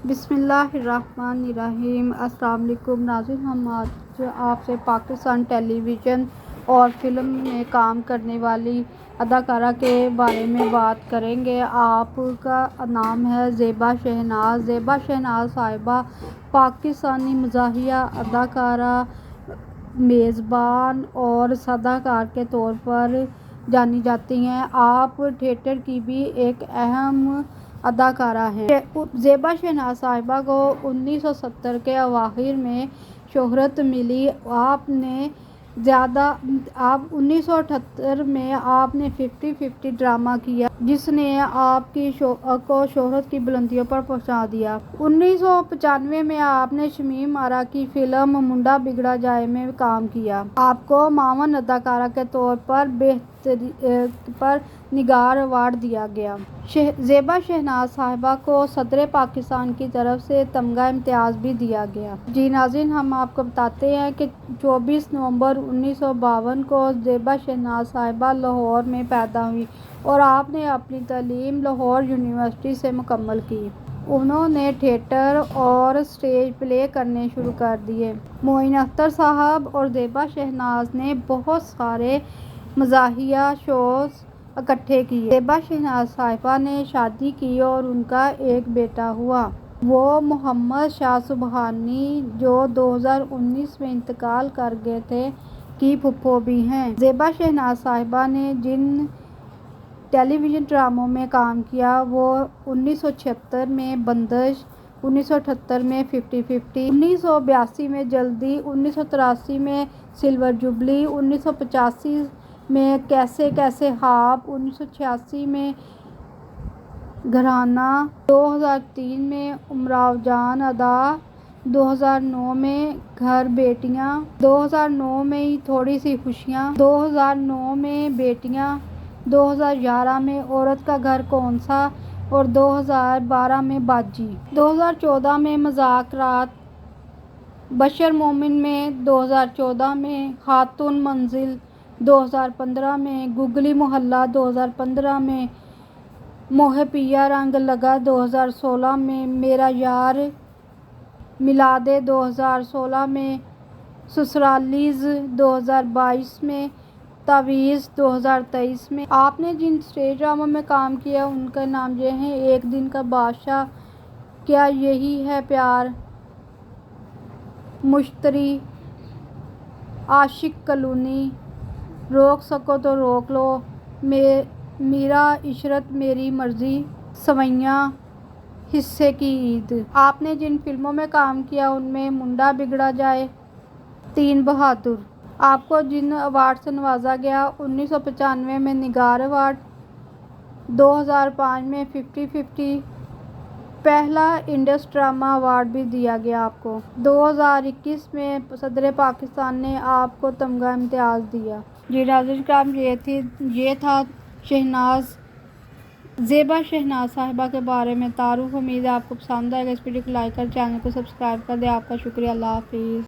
بسم اللہ الرحمن الرحیم۔ السلام علیکم ناظرین، ہم آج آپ سے پاکستان ٹیلی ویژن اور فلم میں کام کرنے والی اداکارہ کے بارے میں بات کریں گے۔ آپ کا نام ہے زیبا شہناز۔ زیبا شہناز صاحبہ پاکستانی مزاحیہ اداکارہ، میزبان اور سادہ کار کے طور پر جانی جاتی ہیں۔ آپ تھیٹر کی بھی ایک اہم اداکارہ ہیں۔ زیبا شہناز صاحبہ کو 1970 کے اواخر میں شہرت ملی۔ آپ 1978 میں آپ نے 50-50 ڈرامہ کیا جس نے آپ کو شہرت کی بلندیوں پر پہنچا دیا۔ 1995 میں آپ نے شمیم آرا کی فلم منڈا بگڑا جائے میں کام کیا۔ آپ کو معاون اداکارہ کے طور پر نگار ایوارڈ دیا گیا۔ زیبا شہناز صاحبہ کو صدر پاکستان کی طرف سے تمغہ امتیاز بھی دیا گیا۔ جی ناظرین، ہم آپ کو بتاتے ہیں کہ 24 نومبر 1952 کو زیبا شہناز صاحبہ لاہور میں پیدا ہوئی اور آپ نے اپنی تعلیم لاہور یونیورسٹی سے مکمل کی۔ انہوں نے تھیٹر اور اسٹیج پلے کرنے شروع کر دیے۔ معین اختر صاحب اور زیبا شہناز نے بہت سارے مزاحیہ شوز اکٹھے کیے۔ زیبا شہناز صاحبہ نے شادی کی اور ان کا ایک بیٹا ہوا۔ وہ محمد شاہ سبحانی، جو 2019 میں انتقال کر گئے تھے، کی پھوپھو بھی ہیں۔ زیبا شہناز صاحبہ نے جن ٹیلی ویژن ڈراموں میں کام کیا وہ 1976 میں بندش، 1978 میں 50-50، 1982 میں جلدی، 1983 میں سلور جوبلی، 1985 میں کیسے کیسے خواب، 1986 میں گھرانہ، 2003 میں امراؤ جان ادا، 2009 میں گھر بیٹیاں، 2009 میں تھوڑی سی خوشیاں، 2009 میں بیٹیاں، 2011 میں عورت کا گھر کون سا اور 2012 میں باجی، 2014 میں مذاکرات بشر مومن میں، 2014 میں خاتون منزل، 2015 میں گگلی محلہ، 2015 میں موہ پیا رنگ لگا، 2016 میں میرا یار میلادِ، 2016 میں سسرالیز، 2022 میں تعویذ، 2023 میں۔ آپ نے جن اسٹیج ڈراموں میں کام کیا ان کے نام یہ ہیں: ایک دن کا بادشاہ، کیا یہی ہے پیار، مشتری، عاشق کالونی، روک سکو تو روک لو، میرا عشرت میری مرضی، سوئیاں، حصے کی عید۔ آپ نے جن فلموں میں کام کیا ان میں منڈا بگڑا جائے، تین بہادر۔ آپ کو جن ایوارڈ سے نوازا گیا: 1995 میں نگار ایوارڈ، 2005 میں 50-50 پہلا انڈس ڈرامہ ایوارڈ بھی دیا گیا آپ کو۔ 2021 میں صدر پاکستان نے آپ کو تمغہ امتیاز دیا۔ جی ناظرین کرام، یہ تھا زیبا شہناز صاحبہ کے بارے میں تعارف۔ امید ہے آپ کو پسند آئے گا۔ اس ویڈیو کو لائک کر، چینل کو سبسکرائب کر دیں۔ آپ کا شکریہ۔ اللہ حافظ۔